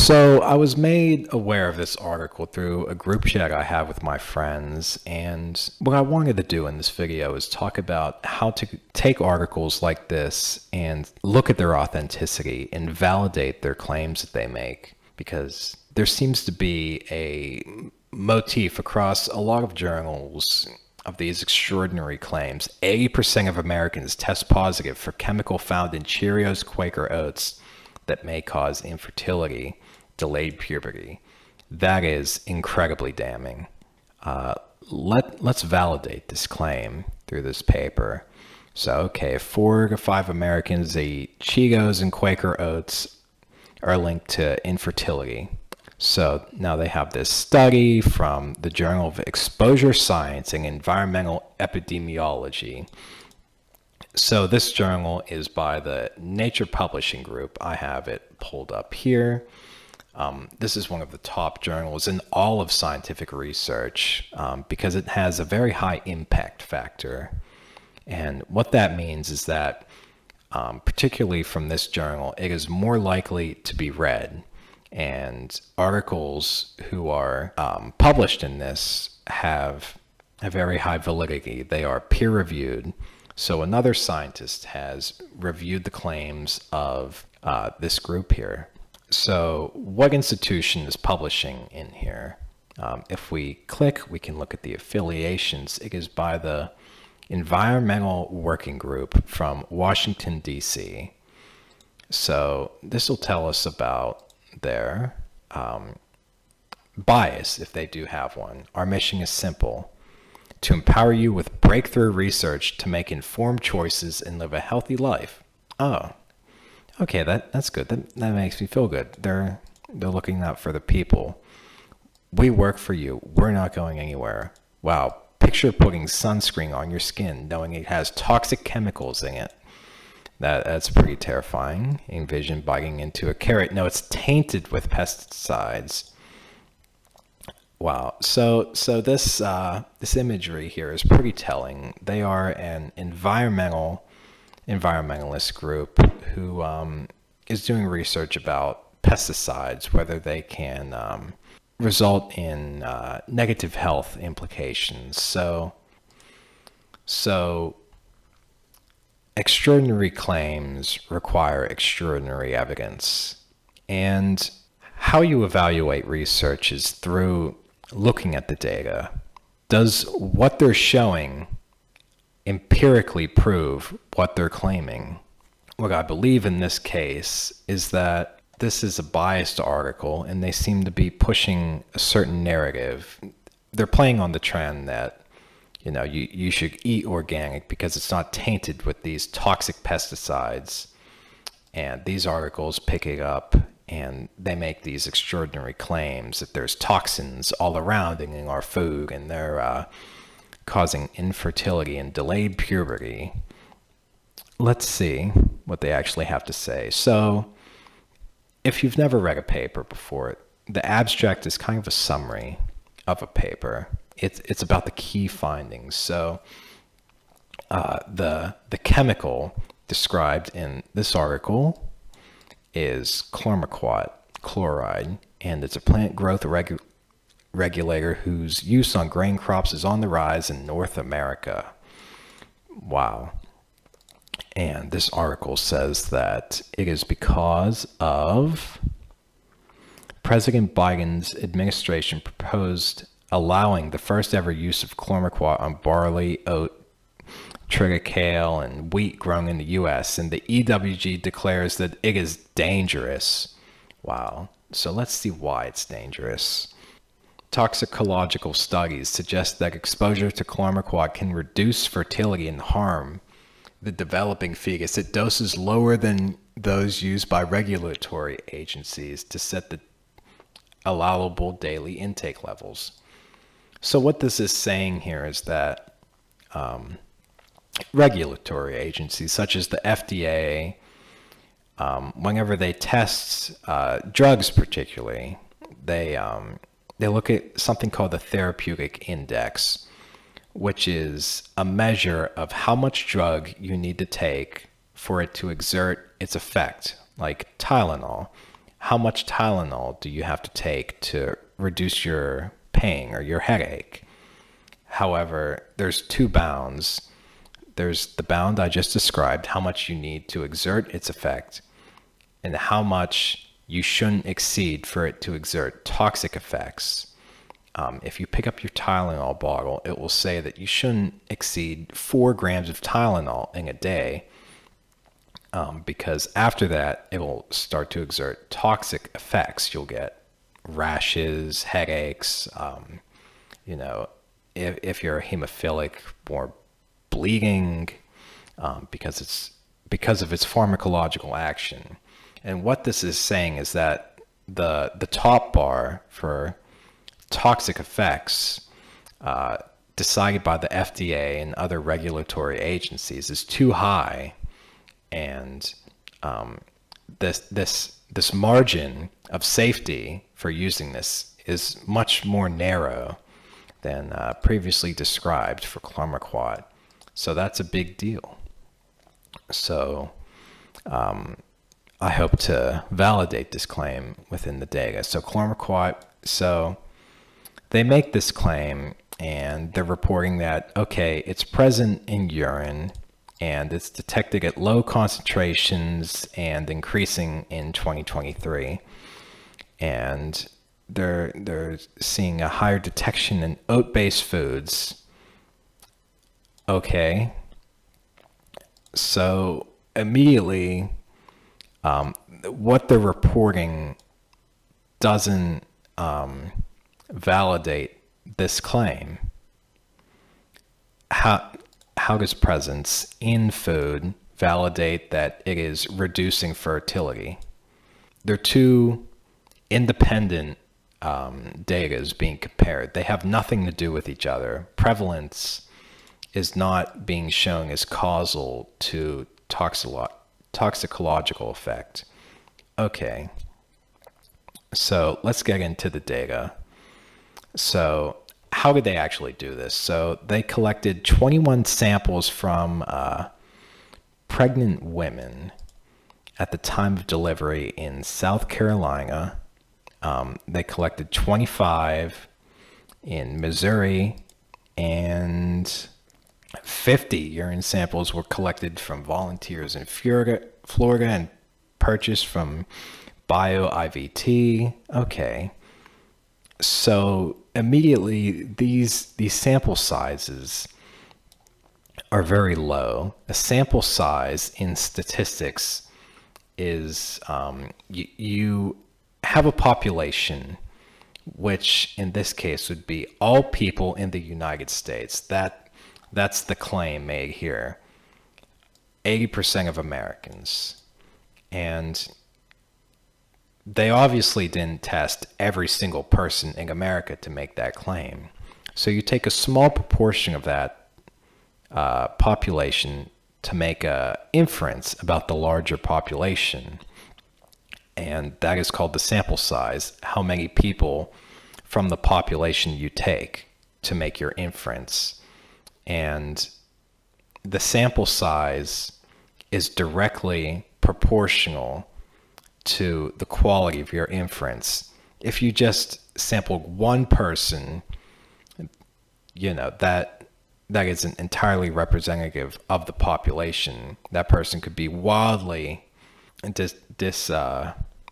So I was made aware of this article through a group chat I have with my friends, and what I wanted to do in this video is talk about how to take articles like this and look at their authenticity and validate their claims that they make, because there seems to be a motif across a lot of journals of these extraordinary claims. 80% of Americans test positive for chemical found in Cheerios, Quaker Oats that may cause infertility, delayed puberty. That is incredibly damning. Let's validate this claim through this paper. So, okay, 4 to 5 Americans eat Cheetos and Quaker Oats are linked to infertility. So now they have this study from the Journal of Exposure Science and Environmental Epidemiology. So this journal is by the Nature Publishing Group. I have it pulled up here. This is one of the top journals in all of scientific research because it has a very high impact factor. And what that means is that, particularly from this journal, it is more likely to be read. And articles who are published in this have a very high validity. They are peer-reviewed. So another scientist has reviewed the claims of this group here. So what institution is publishing in here? If we click, we can look at the affiliations. It is by the Environmental Working Group from Washington, D.C. So this will tell us about their bias, if they do have one. Our mission is simple: to empower you with breakthrough research to make informed choices and live a healthy life. Oh, okay, that's good. That makes me feel good. They're looking out for the people. We work for you. We're not going anywhere. Wow, picture putting sunscreen on your skin knowing it has toxic chemicals in it. That's pretty terrifying. Envision biting into a carrot. No, it's tainted with pesticides. Wow. So this imagery here is pretty telling. They are an environmentalist group who is doing research about pesticides, whether they can result in negative health implications. So extraordinary claims require extraordinary evidence. And how you evaluate research is through looking at the data. Does what they're showing empirically prove what they're claiming? What I believe in this case is that this is a biased article and they seem to be pushing a certain narrative. They're playing on the trend that you should eat organic because it's not tainted with these toxic pesticides. And these articles pick it up and they make these extraordinary claims that there's toxins all around in our food and they're causing infertility and delayed puberty. Let's see what they actually have to say. So if you've never read a paper before, the abstract is kind of a summary of a paper. It's about the key findings. So the chemical described in this article is chlormequat chloride, and it's a plant growth regulator whose use on grain crops is on the rise in North America. Wow. And this article says that it is because of President Biden's administration proposed allowing the first ever use of chlormequat on barley, oat, triticale, and wheat grown in the U.S., and the EWG declares that it is dangerous. Wow. So let's see why it's dangerous. Toxicological studies suggest that exposure to chlormequat can reduce fertility and harm the developing fetus at doses lower than those used by regulatory agencies to set the allowable daily intake levels. So what this is saying here is that regulatory agencies such as the FDA, whenever they test drugs particularly, they look at something called the therapeutic index, which is a measure of how much drug you need to take for it to exert its effect, like Tylenol. how much Tylenol do you have to take to reduce your pain or your headache? However, there's two bounds. There's the bound I just described, how much you need to exert its effect, and how much you shouldn't exceed for it to exert toxic effects. If you pick up your Tylenol bottle, it will say that you shouldn't exceed 4 grams of Tylenol in a day, because after that, it will start to exert toxic effects. You'll get rashes, headaches, if you're hemophilic, more bleeding, because of its pharmacological action. And what this is saying is that the top bar for toxic effects decided by the FDA and other regulatory agencies is too high, and this margin of safety for using this is much more narrow than previously described for chlormequat. So that's a big deal. So I hope to validate this claim within the data. So chlormequat, so they make this claim and they're reporting that, okay, it's present in urine and it's detected at low concentrations and increasing in 2023. And they're seeing a higher detection in oat-based foods. Okay. So immediately, what they're reporting doesn't validate this claim. How does presence in food validate that it is reducing fertility? They're two independent data is being compared. They have nothing to do with each other. Prevalence is not being shown as causal to toxicological effect. Okay, so let's get into the data. So how did they actually do this? So they collected 21 samples from pregnant women at the time of delivery in South Carolina. They collected 25 in Missouri, and 50 urine samples were collected from volunteers in Florida and purchased from BioIVT. Okay. So immediately these sample sizes are very low. A sample size in statistics is you have a population, which in this case would be all people in the United States. That's the claim made here. 80% of Americans. And they obviously didn't test every single person in America to make that claim. So you take a small proportion of that population to make an inference about the larger population. And that is called the sample size, how many people from the population you take to make your inference. And the sample size is directly proportional to the quality of your inference. If you just sampled one person, that isn't entirely representative of the population. That person could be wildly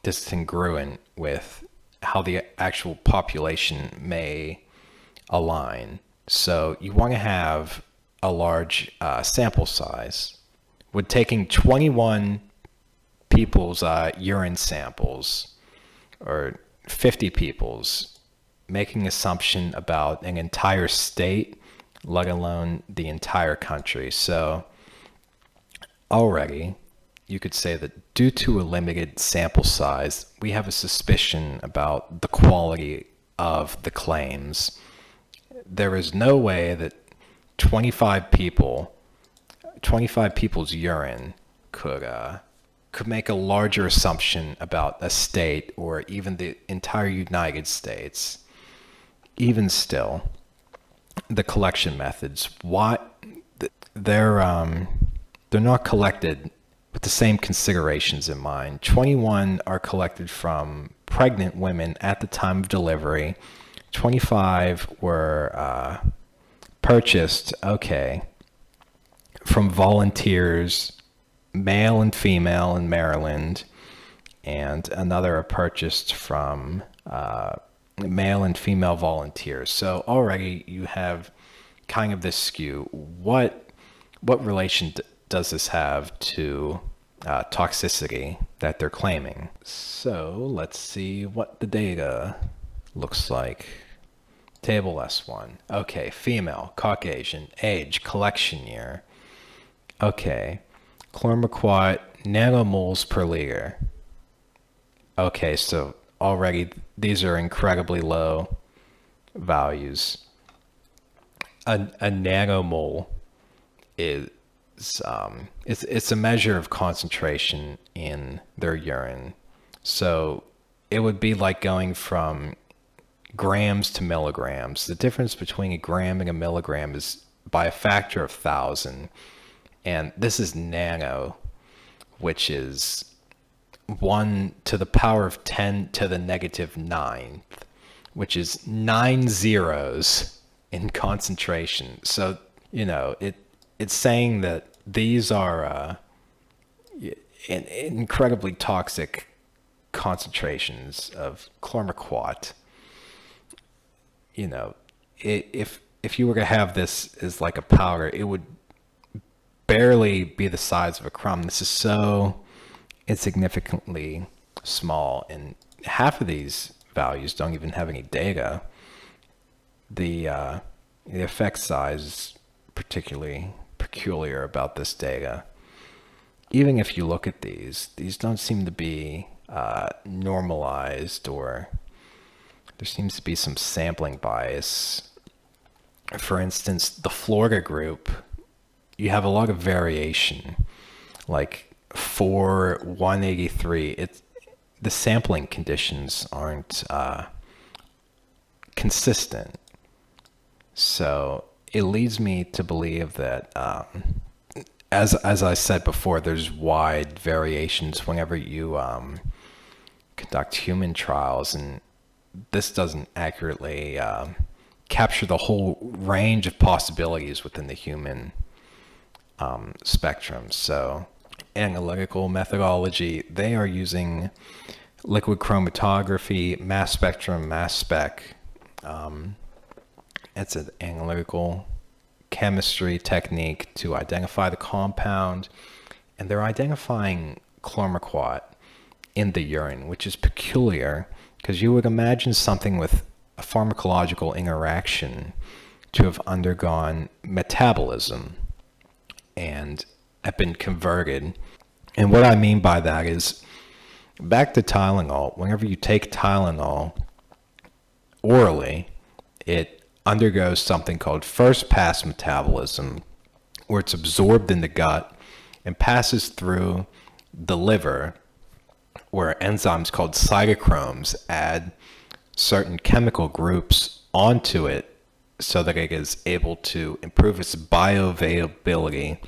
discongruent with how the actual population may align. So you want to have a large sample size. With taking 21 people's urine samples or 50 people's, making assumption about an entire state, let alone the entire country. So already you could say that due to a limited sample size, we have a suspicion about the quality of the claims. There is no way that 25 people's urine could make a larger assumption about a state or even the entire United States. Even still, the collection methods, they're not collected with the same considerations in mind. 21 are collected from pregnant women at the time of delivery. 25 were purchased, from volunteers, male and female in Maryland, and another are purchased from male and female volunteers. So already you have kind of this skew. What relation does this have to toxicity that they're claiming? So let's see what the data looks like. Table S1. Okay, female, Caucasian, age, collection year. Okay, chlormequat, nanomoles per liter. Okay, so already these are incredibly low values. A nanomole is it's a measure of concentration in their urine. So it would be like going from grams to milligrams. The difference between a gram and a milligram is by a factor of 1,000. And this is nano, which is 1 to the power of 10 to the negative 9th, which is 9 zeros in concentration. So, it's saying that these are incredibly toxic concentrations of chlormequat. If you were to have this as like a powder, it would barely be the size of a crumb. This is so insignificantly small, and half of these values don't even have any data. The effect size is particularly peculiar about this data. Even if you look at these don't seem to be normalized, or there seems to be some sampling bias. For instance, the Florida group, you have a lot of variation. Like for 183, the sampling conditions aren't consistent. So it leads me to believe that, as I said before, there's wide variations whenever you conduct human trials, and this doesn't accurately capture the whole range of possibilities within the human spectrum. So analytical methodology, they are using liquid chromatography, mass spectrum, mass spec. It's an analytical chemistry technique to identify the compound, and they're identifying chlormequat in the urine, which is peculiar because you would imagine something with a pharmacological interaction to have undergone metabolism and have been converted. And what I mean by that is, back to Tylenol, whenever you take Tylenol orally, it undergoes something called first pass metabolism, where it's absorbed in the gut and passes through the liver, where enzymes called cytochromes add certain chemical groups onto it so that it is able to improve its bioavailability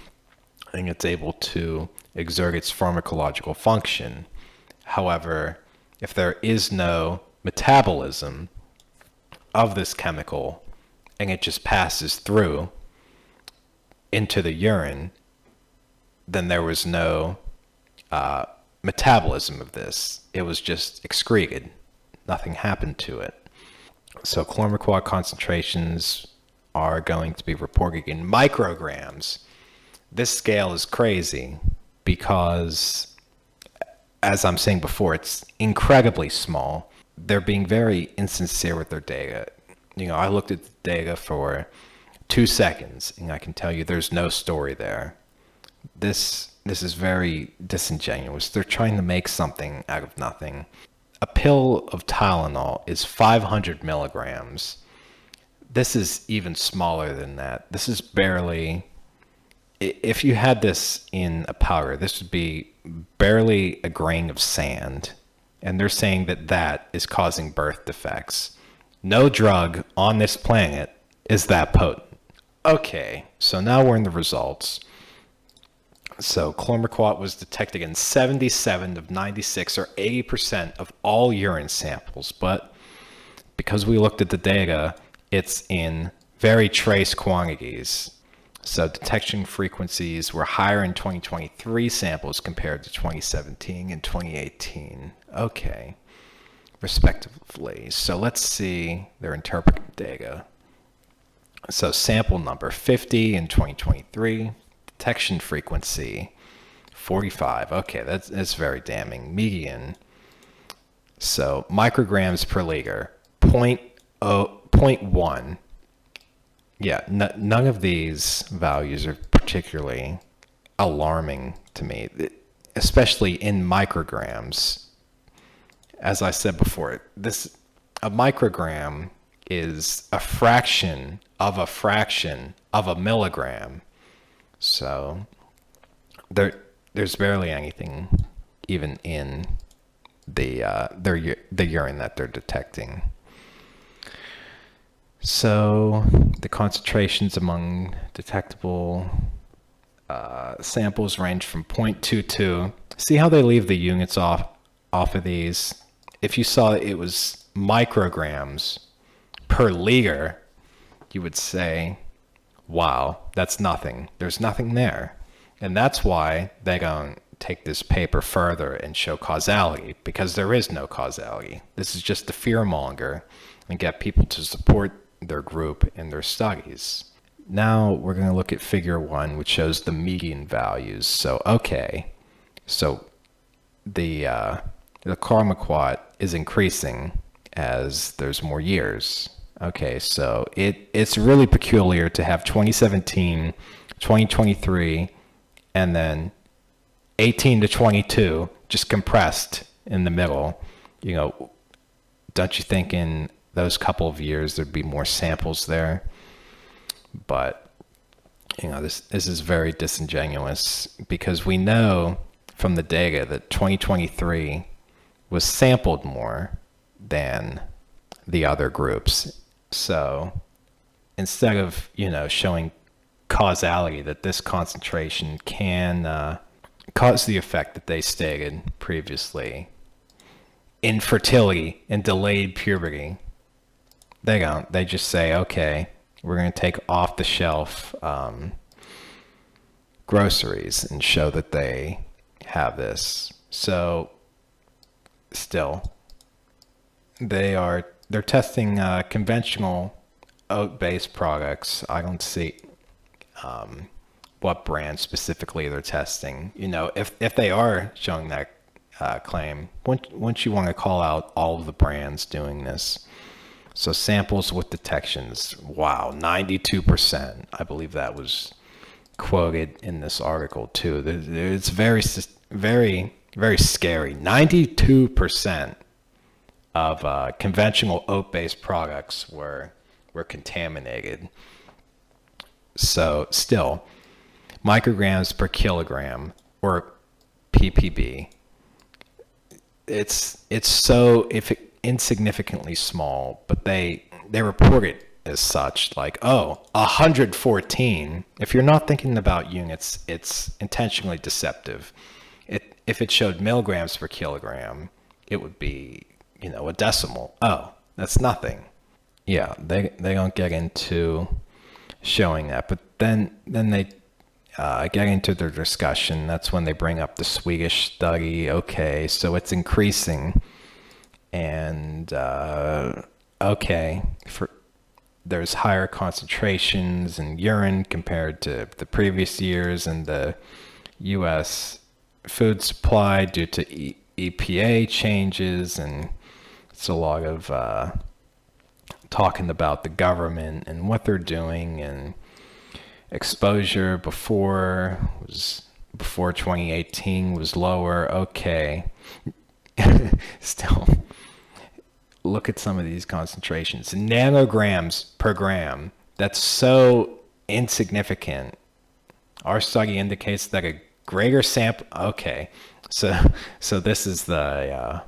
and it's able to exert its pharmacological function. However, if there is no metabolism of this chemical and it just passes through into the urine, then there was no metabolism of this. It was just excreted. Nothing happened to it. So chlormequat concentrations are going to be reported in micrograms. This scale is crazy because, as I'm saying before, it's incredibly small. They're being very insincere with their data. I looked at the data for 2 seconds and I can tell you there's no story there. This is very disingenuous. They're trying to make something out of nothing. A pill of Tylenol is 500 milligrams. This is even smaller than that. This is barely, if you had this in a powder, this would be barely a grain of sand. And they're saying that that is causing birth defects. No drug on this planet is that potent. Okay, so now we're in the results. So chlormequat was detected in 77 of 96, or 80% of all urine samples. But because we looked at the data, it's in very trace quantities. So detection frequencies were higher in 2023 samples compared to 2017 and 2018. Okay, respectively. So let's see their interpreted data. So sample number 50 in 2023, detection frequency 45. Okay, that's very damning. Median. So micrograms per liter, point 0.1. Yeah, none of these values are particularly alarming to me, especially in micrograms. As I said before, a microgram is a fraction of a milligram. So there's barely anything even in the urine that they're detecting. So the concentrations among detectable samples range from 0.22. See how they leave the units off of these? If you saw it was micrograms per liter, you would say, wow, that's nothing. There's nothing there. And that's why they don't take this paper further and show causality, because there is no causality. This is just to fearmonger and get people to support their group in their studies. Now we're going to look at figure 1, which shows the median values. So, okay, so the chlormequat is increasing as there's more years. Okay, so it's really peculiar to have 2017, 2023, and then 18 to 22 just compressed in the middle. You know, don't you think in those couple of years there'd be more samples there? But you know, this is very disingenuous, because we know from the data that 2023 was sampled more than the other groups. So instead of, you know, showing causality that this concentration can cause the effect that they stated previously, infertility and delayed puberty, they don't. They just say, okay, we're going to take off the shelf groceries and show that they have this. So still, they're testing conventional oat-based products. I don't see what brand specifically they're testing. You know, if they are showing that claim, wouldn't you want to call out all of the brands doing this? So samples with detections, wow, 92%. I believe that was quoted in this article too. It's very, very, very scary. 92% of conventional oat-based products were contaminated. So still, micrograms per kilogram, or ppb, it's so insignificantly small, but they report it as such, like, oh, 114. If you're not thinking about units, it's intentionally deceptive. If it showed milligrams per kilogram, it would be, you know, a decimal. Oh, that's nothing. Yeah, they don't get into showing that, but then they get into their discussion. That's when they bring up the Swedish study. Okay, so it's increasing, and okay, there's higher concentrations in urine compared to the previous years in the U.S. food supply due to EPA changes, and it's a lot of talking about the government and what they're doing, and exposure before 2018 was lower. Okay. Still, look at some of these concentrations. Nanograms per gram. That's so insignificant. Our study indicates that a greater sample. Okay. So this is the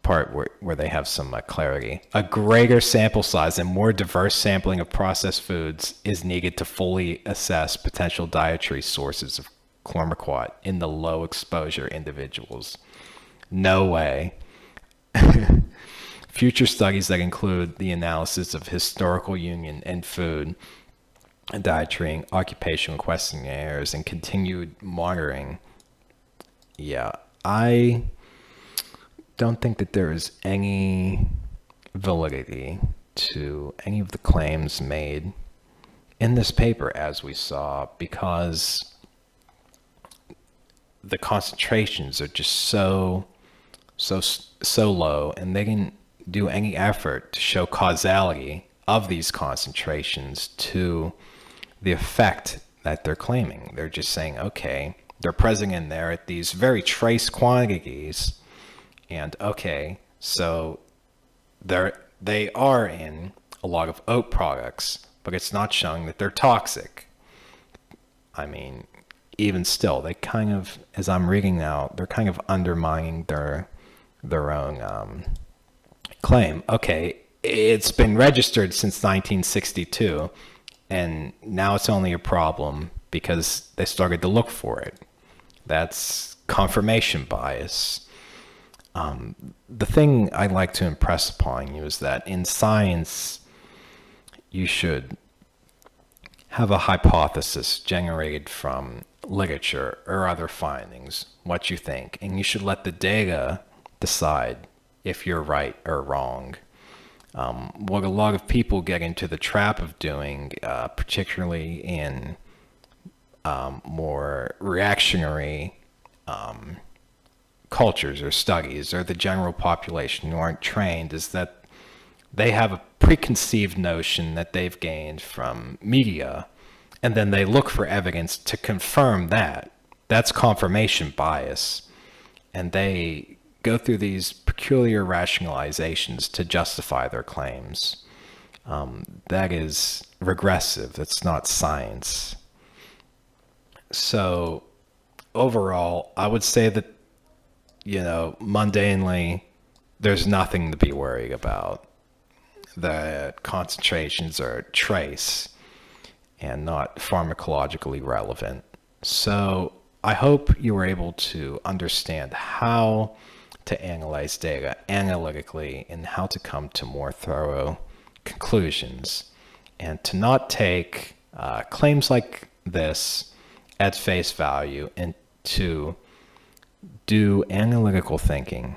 part where they have some clarity. A greater sample size and more diverse sampling of processed foods is needed to fully assess potential dietary sources chlormequat in the low exposure individuals. No way. Future studies that include the analysis of historical union and food, dietary and occupational questionnaires, and continued monitoring. Yeah, I don't think that there is any validity to any of the claims made in this paper, as we saw, because the concentrations are just so low, and they didn't do any effort to show causality of these concentrations to the effect that they're claiming. They're just saying, okay, they're present in there at these very trace quantities, and okay, so they are in a lot of oat products, but it's not showing that they're toxic. I mean, even still, they kind of, as I'm reading now, they're kind of undermining their own claim. Okay, it's been registered since 1962, and now it's only a problem because they started to look for it. That's confirmation bias. The thing I'd like to impress upon you is that in science, you should have a hypothesis generated from literature or other findings, what you think, and you should let the data decide if you're right or wrong. What a lot of people get into the trap of doing, particularly in more reactionary cultures or studies, or the general population who aren't trained, is that they have a preconceived notion that they've gained from media, and then they look for evidence to confirm that. That's confirmation bias. And they go through these peculiar rationalizations to justify their claims. That is regressive. It's not science. So overall, I would say that, mundanely, there's nothing to be worried about. The concentrations are trace and not pharmacologically relevant. So I hope you were able to understand how to analyze data analytically and how to come to more thorough conclusions, and to not take claims like this at face value, and to do analytical thinking